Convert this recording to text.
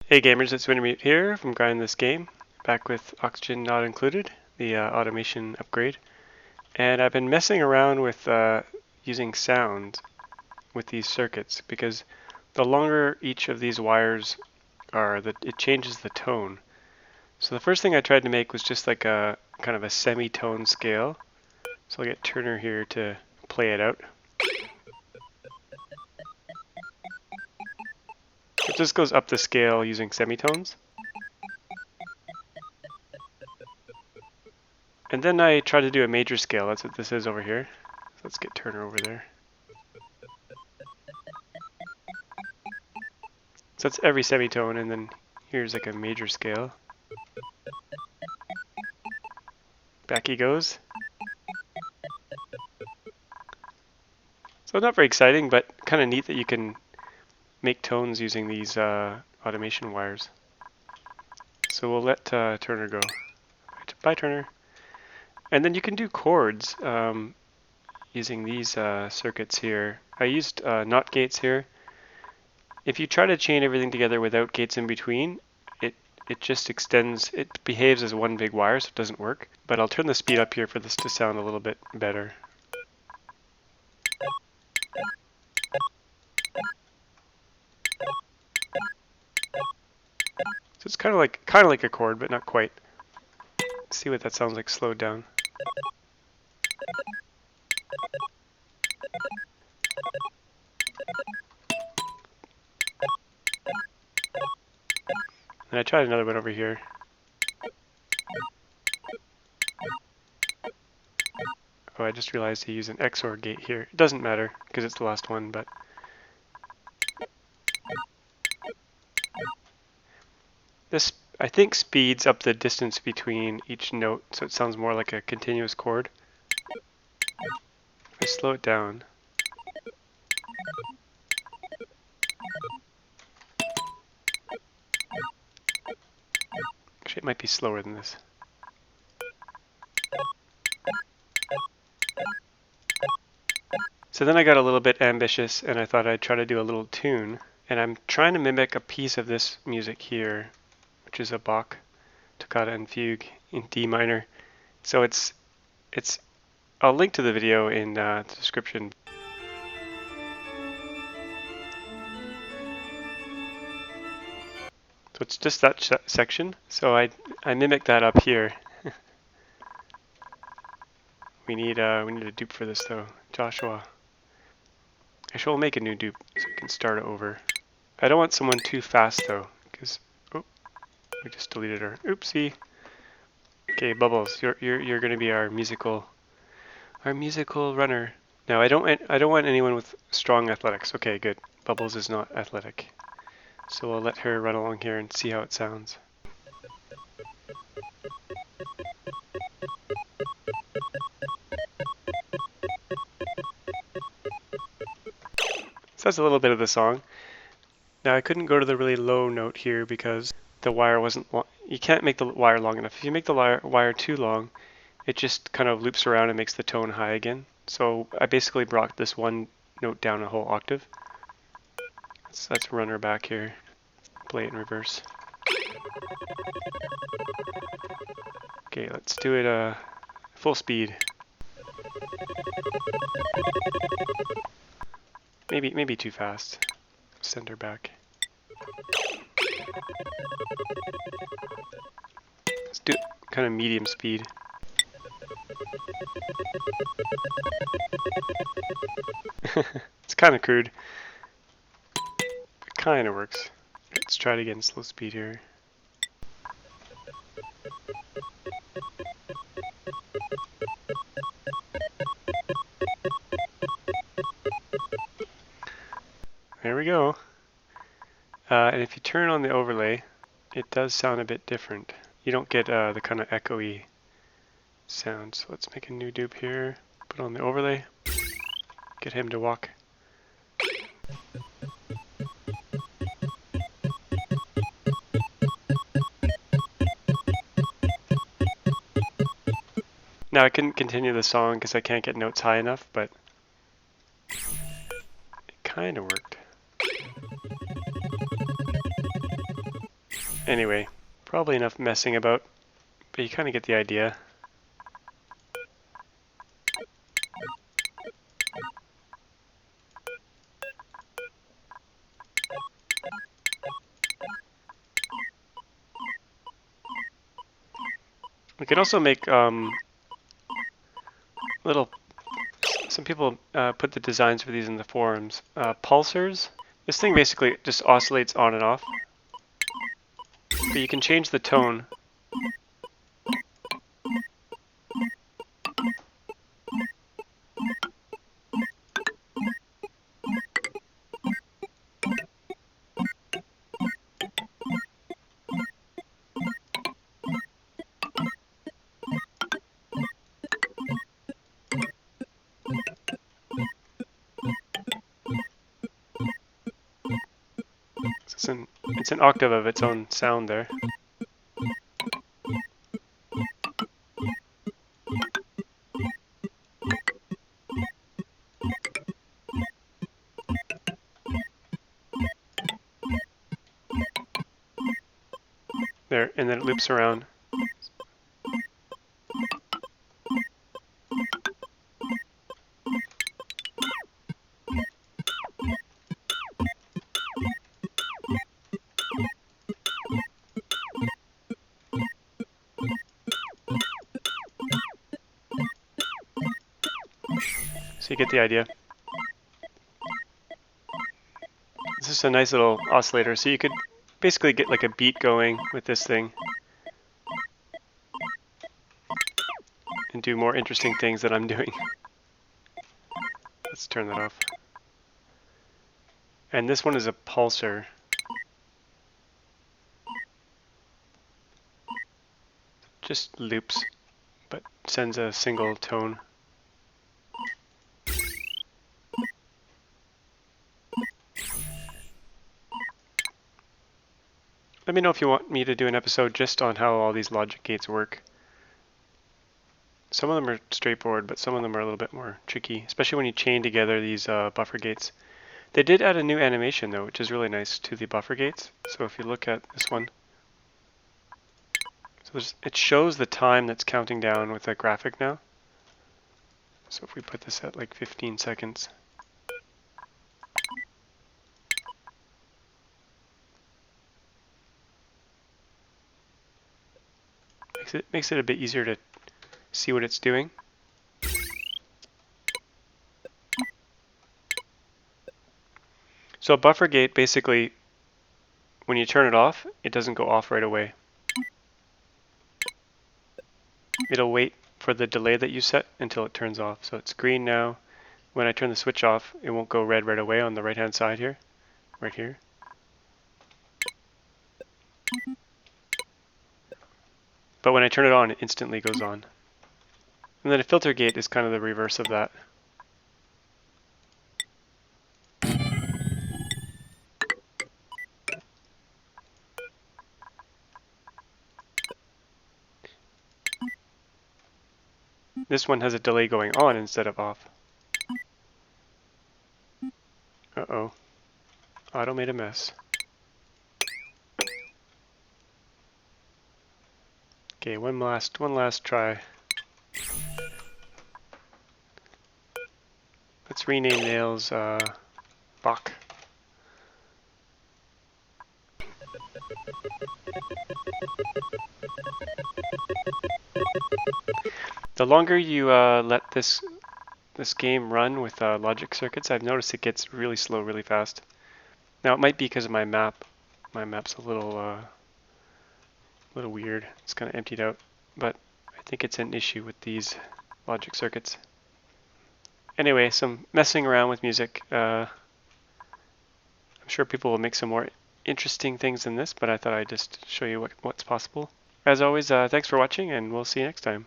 Hey gamers, it's Wintermute here from Grind This Game, back with Oxygen Not Included, the automation upgrade. And I've been messing around with using sound with these circuits because the longer each of these wires are, it changes the tone. So the first thing I tried to make was just like a kind of a semitone scale. So I'll get Turner here to play it out. It just goes up the scale using semitones. And then I try to do a major scale. That's what this is over here. So let's get Turner over there. So that's every semitone, and then here's like a major scale. Back he goes. So not very exciting, but kind of neat that you can make tones using these automation wires. So we'll let Turner go. Bye, Turner. And then you can do chords using these circuits here. I used NOT gates here. If you try to chain everything together without gates in between, it just extends, it behaves as one big wire, so it doesn't work. But I'll turn the speed up here for this to sound a little bit better. So it's kind of like a chord, but not quite. Let's see what that sounds like slowed down. And I tried another one over here. Oh, I just realized to use an XOR gate here. It doesn't matter because it's the last one, but this, I think, speeds up the distance between each note, so it sounds more like a continuous chord. If I slow it down, actually it might be slower than this. So then I got a little bit ambitious and I thought I'd try to do a little tune, and I'm trying to mimic a piece of this music here, which is a Bach Toccata and Fugue in D minor. So it's I'll link to the video in the description. So it's just that section. So I mimic that up here. we need a dupe for this though, Joshua. Actually, we'll make a new dupe so we can start it over. I don't want someone too fast though, because oh, we just deleted her. Oopsie. Okay, Bubbles, you're going to be our musical runner. Now I don't want anyone with strong athletics. Okay, good. Bubbles is not athletic, so we'll let her run along here and see how it sounds. So that's a little bit of the song. Now I couldn't go to the really low note here because the wire wasn't long. You can't make the wire long enough. If you make the wire too long, it just kind of loops around and makes the tone high again. So I basically brought this one note down a whole octave. Let's run her back here. Play it in reverse. Okay, let's do it full speed. Maybe too fast. Send her back. Let's do kind of medium speed. It's kind of crude. It kind of works. Let's try it again, slow speed here. There we go. And if you turn on the overlay, it does sound a bit different. You don't get the kind of echoey sound. So let's make a new dupe here, put on the overlay, get him to walk. Now I couldn't continue the song because I can't get notes high enough, but it kind of worked. Anyway, probably enough messing about, but you kind of get the idea. We can also make little, some people put the designs for these in the forums. Pulsars. This thing basically just oscillates on and off. But you can change the tone. It's an octave of its own sound there. There, and then it loops around. So you get the idea. This is a nice little oscillator, so you could basically get like a beat going with this thing and do more interesting things that I'm doing. Let's turn that off. And this one is a pulsar. Just loops, but sends a single tone. Let me know if you want me to do an episode just on how all these logic gates work. Some of them are straightforward, but some of them are a little bit more tricky, especially when you chain together these buffer gates. They did add a new animation though, which is really nice to the buffer gates. So if you look at this one, so it shows the time that's counting down with a graphic now. So if we put this at like 15 seconds, makes it a bit easier to see what it's doing. So a buffer gate, basically, when you turn it off, it doesn't go off right away. It'll wait for the delay that you set until it turns off. So it's green now. When I turn the switch off, it won't go red right away on the right-hand side here, right here. But when I turn it on, it instantly goes on. And then a filter gate is kind of the reverse of that. This one has a delay going on instead of off. Uh-oh. Auto made a mess. Okay, one last try. Let's rename nails Bach. The longer you let this game run with logic circuits, I've noticed it gets really slow really fast. Now it might be because of my map. My map's a little weird. It's kind of emptied out, but I think it's an issue with these logic circuits. Anyway, some messing around with music. I'm sure people will make some more interesting things than this, but I thought I'd just show you what's possible. As always, thanks for watching, and we'll see you next time.